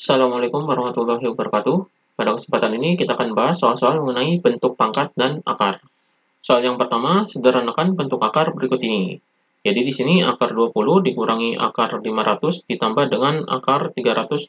Assalamualaikum warahmatullahi wabarakatuh. Pada kesempatan ini kita akan bahas soal-soal mengenai bentuk pangkat dan akar. Soal yang pertama, sederhanakan bentuk akar berikut ini. Jadi di sini akar 20 dikurangi akar 500 ditambah dengan akar 320.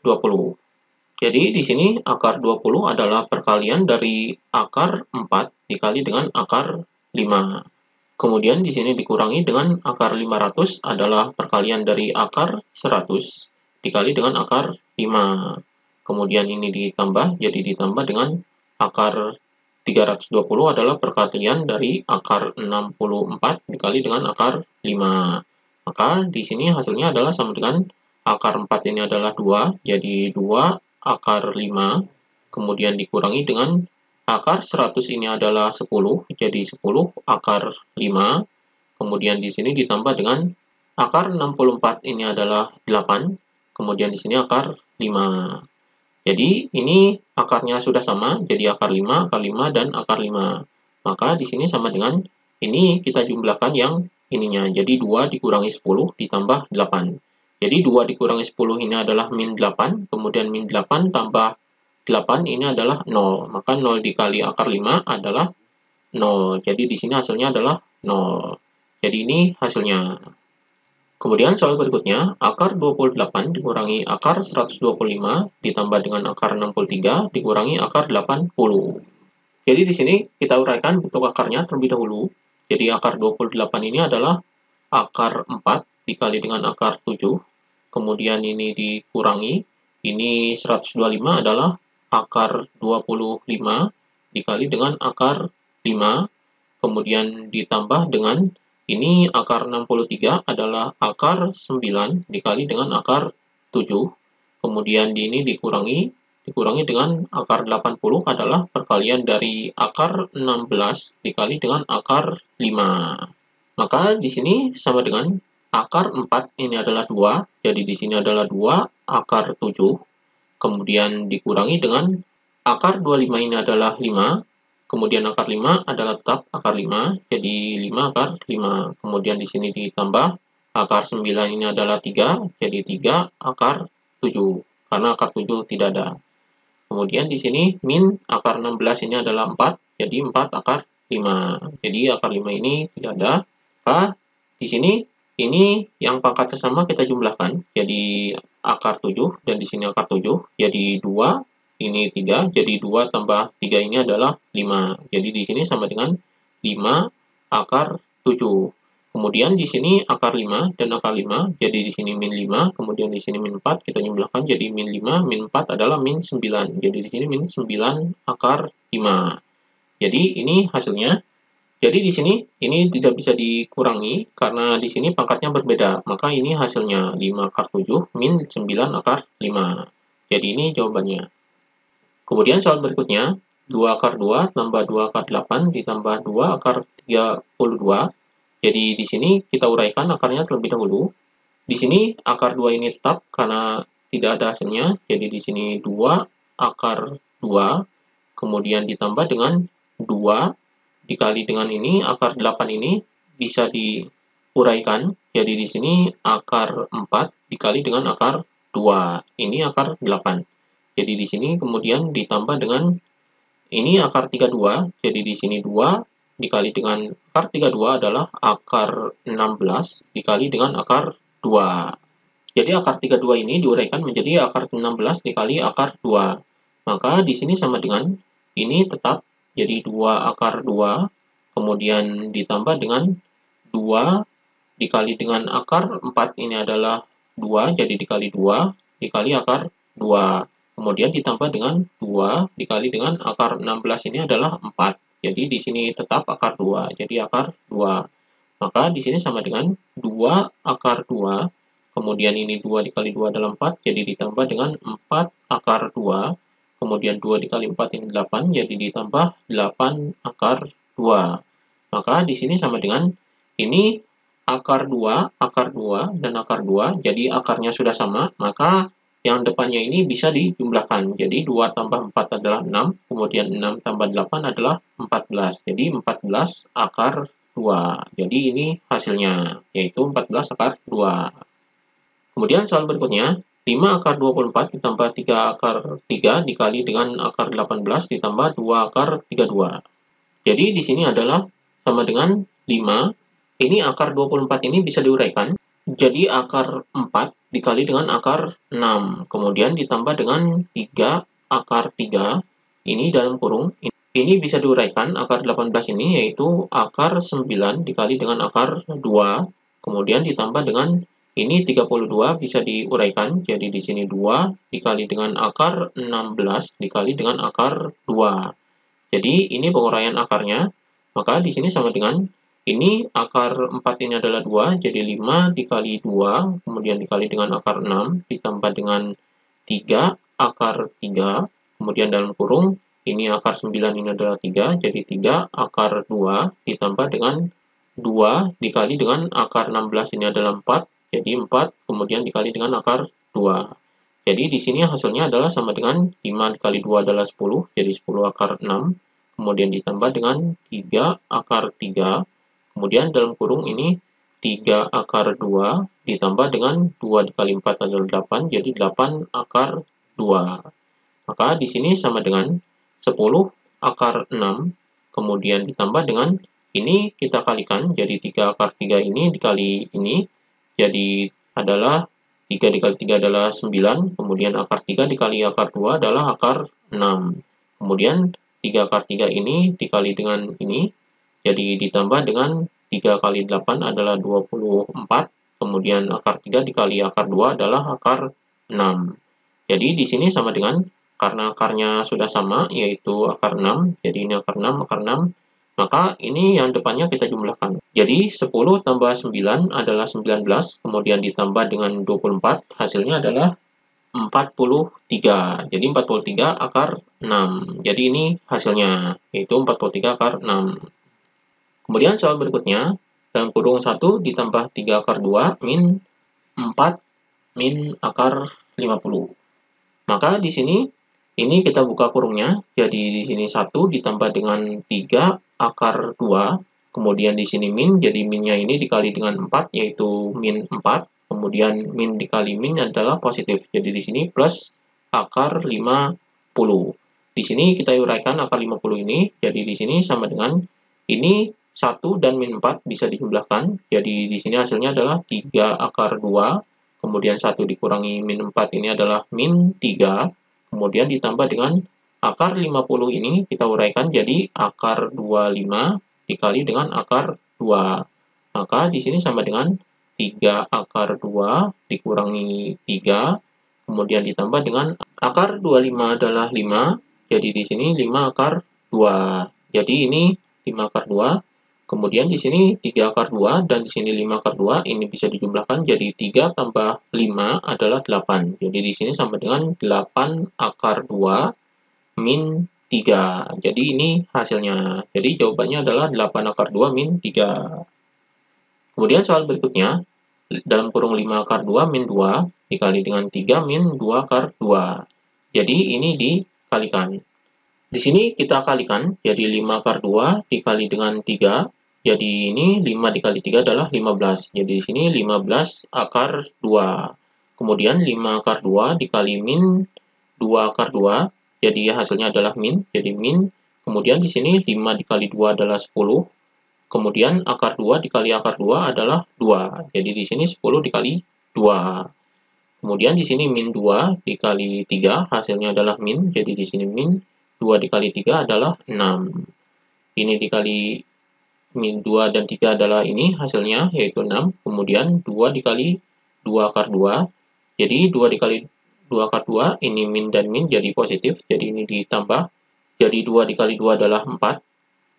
Jadi di sini akar 20 adalah perkalian dari akar 4 dikali dengan akar 5. Kemudian di sini dikurangi dengan akar 500 adalah perkalian dari akar 100 dikali dengan akar 5. Kemudian ini ditambah, jadi ditambah dengan akar 320 adalah perkalian dari akar 64 dikali dengan akar 5. Maka di sini hasilnya adalah sama dengan akar 4 ini adalah 2, jadi 2 akar 5. Kemudian dikurangi dengan akar 100 ini adalah 10, jadi 10 akar 5. Kemudian di sini ditambah dengan akar 64 ini adalah 8. Kemudian di sini akar 5. Jadi ini akarnya sudah sama, jadi akar 5, akar 5, dan akar 5. Maka di sini sama dengan ini kita jumlahkan yang ininya. Jadi 2 dikurangi 10 ditambah 8. Jadi 2 dikurangi 10 ini adalah min 8, kemudian min 8 tambah 8 ini adalah 0. Maka 0 dikali akar 5 adalah 0. Jadi di sini hasilnya adalah 0. Jadi ini hasilnya. Kemudian soal berikutnya, akar 28 dikurangi akar 125 ditambah dengan akar 63 dikurangi akar 80. Jadi di sini kita uraikan bentuk akarnya terlebih dahulu. Jadi akar 28 ini adalah akar 4 dikali dengan akar 7. Kemudian ini dikurangi, ini 125 adalah akar 25 dikali dengan akar 5. Kemudian ditambah dengan ini akar 63 adalah akar 9 dikali dengan akar 7. Kemudian ini dikurangi dengan akar 80 adalah perkalian dari akar 16 dikali dengan akar 5. Maka di sini sama dengan akar 4 ini adalah 2, jadi di sini adalah 2 akar 7. Kemudian dikurangi dengan akar 25 ini adalah 5. Kemudian akar 5 adalah tetap akar 5, jadi 5 akar 5. Kemudian di sini ditambah akar 9 ini adalah 3, jadi 3 akar 7. Karena akar 7 tidak ada. Kemudian di sini min akar 16 ini adalah 4, jadi 4 akar 5. Jadi akar 5 ini tidak ada. Maka di sini ini yang pangkatnya sama kita jumlahkan, jadi akar 7 dan di sini akar 7, jadi 2. Ini 3, jadi 2 tambah 3 ini adalah 5. Jadi di sini sama dengan 5 akar 7. Kemudian di sini akar 5 dan akar 5, jadi di sini min 5, kemudian di sini min 4, kita jumlahkan jadi min 5, min 4 adalah min 9. Jadi di sini min 9 akar 5. Jadi ini hasilnya. Jadi di sini ini tidak bisa dikurangi karena di sini pangkatnya berbeda. Maka ini hasilnya 5 akar 7 min 9 akar 5. Jadi ini jawabannya. Kemudian soal berikutnya, 2 akar 2 tambah 2 akar 8 ditambah 2 akar 32. Jadi di sini kita uraikan akarnya terlebih dahulu. Di sini akar 2 ini tetap karena tidak ada hasilnya. Jadi di sini 2 akar 2, kemudian ditambah dengan 2 dikali dengan ini, akar 8 ini bisa diuraikan. Jadi di sini akar 4 dikali dengan akar 2. Ini akar 8. Jadi di sini kemudian ditambah dengan ini akar 32. Jadi di sini 2 dikali dengan akar 32 adalah akar 16 dikali dengan akar 2. Jadi akar 32 ini diuraikan menjadi akar 16 dikali akar 2. Maka di sini sama dengan ini tetap jadi 2 akar 2, kemudian ditambah dengan 2 dikali dengan akar 4 ini adalah 2, jadi dikali 2 dikali akar 2. Kemudian ditambah dengan 2 dikali dengan akar 16 ini adalah 4. Jadi di sini tetap akar 2, jadi akar 2. Maka di sini sama dengan 2 akar 2, kemudian ini 2 dikali 2 adalah 4, jadi ditambah dengan 4 akar 2, kemudian 2 dikali 4 ini 8, jadi ditambah 8 akar 2. Maka di sini sama dengan ini akar 2, dan akar 2, jadi akarnya sudah sama, maka yang depannya ini bisa dijumlahkan. Jadi 2 tambah 4 adalah 6, kemudian 6 tambah 8 adalah 14. Jadi 14 akar 2. Jadi ini hasilnya, yaitu 14 akar 2. Kemudian soal berikutnya, 5 akar 24 ditambah 3 akar 3 dikali dengan akar 18 ditambah 2 akar 32. Jadi di sini adalah sama dengan 5. Ini akar 24 ini bisa diuraikan. Jadi akar 4 dikali dengan akar 6. Kemudian ditambah dengan 3 akar 3. Ini dalam kurung. Ini bisa diuraikan. Akar 18 ini yaitu akar 9 dikali dengan akar 2. Kemudian ditambah dengan ini 32 bisa diuraikan. Jadi di sini 2 dikali dengan akar 16 dikali dengan akar 2. Jadi ini penguraian akarnya, maka di sini sama dengan ini akar 4 ini adalah 2, jadi 5 dikali 2, kemudian dikali dengan akar 6, ditambah dengan 3 akar 3, kemudian dalam kurung, ini akar 9 ini adalah 3, jadi 3 akar 2, ditambah dengan 2 dikali dengan akar 16 ini adalah 4, jadi 4, kemudian dikali dengan akar 2. Jadi di sini hasilnya adalah sama dengan 5 dikali 2 adalah 10, jadi 10 akar 6, kemudian ditambah dengan 3 akar 3, kemudian dalam kurung ini 3 akar 2, ditambah dengan 2 dikali 4 adalah 8, jadi 8 akar 2. Maka di sini sama dengan 10 akar 6, kemudian ditambah dengan ini kita kalikan, jadi 3 akar 3 ini dikali ini, jadi adalah 3 dikali 3 adalah 9, kemudian akar 3 dikali akar 2 adalah akar 6. Kemudian 3 akar 3 ini dikali dengan ini, jadi ditambah dengan 3 kali 8 adalah 24, kemudian akar 3 dikali akar 2 adalah akar 6. Jadi di sini sama dengan, karena akarnya sudah sama, yaitu akar 6, jadi ini akar 6, akar 6, maka ini yang depannya kita jumlahkan. Jadi 10 tambah 9 adalah 19, kemudian ditambah dengan 24, hasilnya adalah 43. Jadi 43 akar 6. Jadi ini hasilnya, yaitu 43 akar 6. Kemudian soal berikutnya, dalam kurung 1 ditambah 3 akar 2 min 4 min akar 50. Maka di sini ini kita buka kurungnya, jadi di sini 1 ditambah dengan 3 akar 2, kemudian di sini min, jadi minnya ini dikali dengan 4, yaitu min 4, kemudian min dikali min adalah positif, jadi di sini plus akar 50. Di sini kita uraikan akar 50 ini, jadi di sini sama dengan ini 1 dan min 4 bisa dijumlahkan, jadi di sini hasilnya adalah 3 akar 2, kemudian 1 dikurangi min 4 ini adalah min 3, kemudian ditambah dengan akar 50 ini kita uraikan jadi akar 25 dikali dengan akar 2. Maka di sini sama dengan 3 akar 2 dikurangi 3, kemudian ditambah dengan akar 25 adalah 5, jadi di sini 5 akar 2. Jadi ini 5 akar 2. Kemudian di sini 3 akar 2 dan di sini 5 akar 2 ini bisa dijumlahkan jadi 3 tambah 5 adalah 8. Jadi di sini sama dengan 8 akar 2 min 3. Jadi ini hasilnya. Jadi jawabannya adalah 8 akar 2 min 3. Kemudian soal berikutnya, dalam kurung 5 akar 2 min 2 dikali dengan 3 min 2 akar 2. Jadi ini dikalikan. Di sini kita kalikan, jadi 5 akar 2 dikali dengan 3, jadi ini 5 dikali 3 adalah 15. Jadi di sini 15 akar 2. Kemudian 5 akar 2 dikali min 2 akar 2, jadi hasilnya adalah min, jadi min. Kemudian di sini 5 dikali 2 adalah 10. Kemudian akar 2 dikali akar 2 adalah 2. Jadi di sini 10 dikali 2. Kemudian di sini min 2 dikali 3, hasilnya adalah min, jadi di sini min 2 dikali 3 adalah 6. Ini dikali min 2 dan 3 adalah ini hasilnya, yaitu 6. Kemudian 2 dikali 2 akar 2. Jadi 2 dikali 2 akar 2, ini min dan min jadi positif. Jadi ini ditambah. Jadi 2 dikali 2 adalah 4.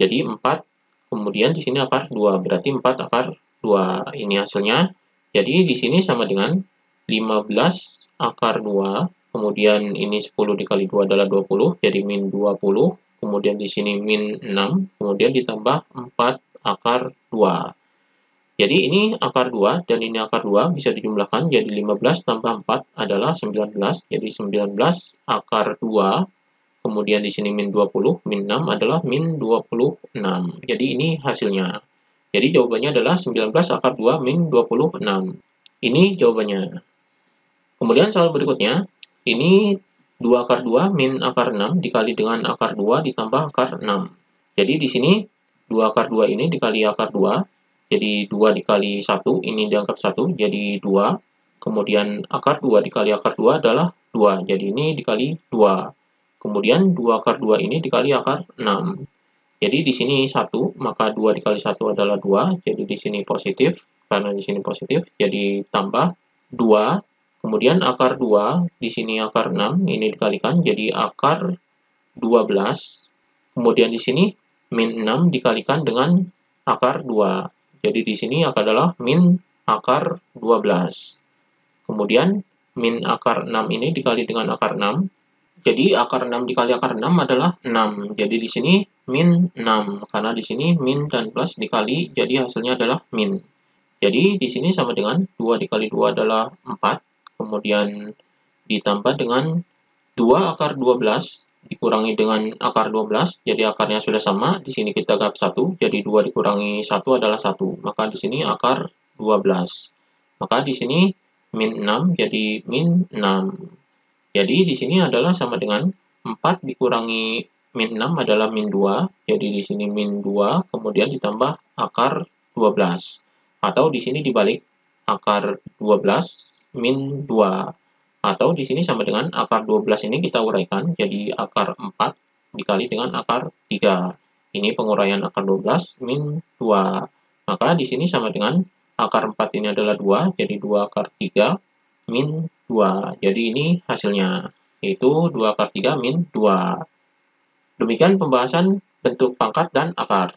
Jadi 4. Kemudian di sini akar 2. Berarti 4 akar 2. Ini hasilnya. Jadi di sini sama dengan 15 akar 2. Kemudian ini 10 dikali 2 adalah 20, jadi min 20. Kemudian di sini min 6, kemudian ditambah 4 akar 2. Jadi ini akar 2 dan ini akar 2 bisa dijumlahkan, jadi 15 tambah 4 adalah 19. Jadi 19 akar 2, kemudian di sini min 20, min 6 adalah min 26. Jadi ini hasilnya. Jadi jawabannya adalah 19 akar 2 min 26. Ini jawabannya. Kemudian soal berikutnya, ini 2 akar 2 min akar 6 dikali dengan akar 2 ditambah akar 6. Jadi di sini 2 akar 2 ini dikali akar 2, jadi 2 dikali 1, ini dianggap 1, jadi 2. Kemudian akar 2 dikali akar 2 adalah 2, jadi ini dikali 2. Kemudian 2 akar 2 ini dikali akar 6. Jadi di sini 1, maka 2 dikali 1 adalah 2, jadi di sini positif, karena di sini positif, jadi tambah 2. Kemudian akar 2, di sini akar 6, ini dikalikan, jadi akar 12. Kemudian di sini min 6 dikalikan dengan akar 2. Jadi di sini adalah min akar 12. Kemudian min akar 6 ini dikali dengan akar 6. Jadi akar 6 dikali akar 6 adalah 6. Jadi di sini min 6. Karena di sini min dan plus dikali, jadi hasilnya adalah min. Jadi di sini sama dengan 2 dikali 2 adalah 4. Kemudian ditambah dengan 2 akar 12 dikurangi dengan akar 12, jadi akarnya sudah sama. Di sini kita anggap 1, jadi 2 dikurangi 1 adalah 1. Maka di sini akar 12. Maka di sini min 6, jadi min 6. Jadi di sini adalah sama dengan 4 dikurangi min 6 adalah min 2. Jadi di sini min 2, kemudian ditambah akar 12. Atau di sini dibalik, akar 12 min 2. Atau di sini sama dengan akar 12 ini kita uraikan, jadi akar 4 dikali dengan akar 3. Ini penguraian akar 12 min 2. Maka di sini sama dengan akar 4 ini adalah 2, jadi 2 akar 3 min 2. Jadi ini hasilnya, yaitu 2 akar 3 min 2. Demikian pembahasan bentuk pangkat dan akar.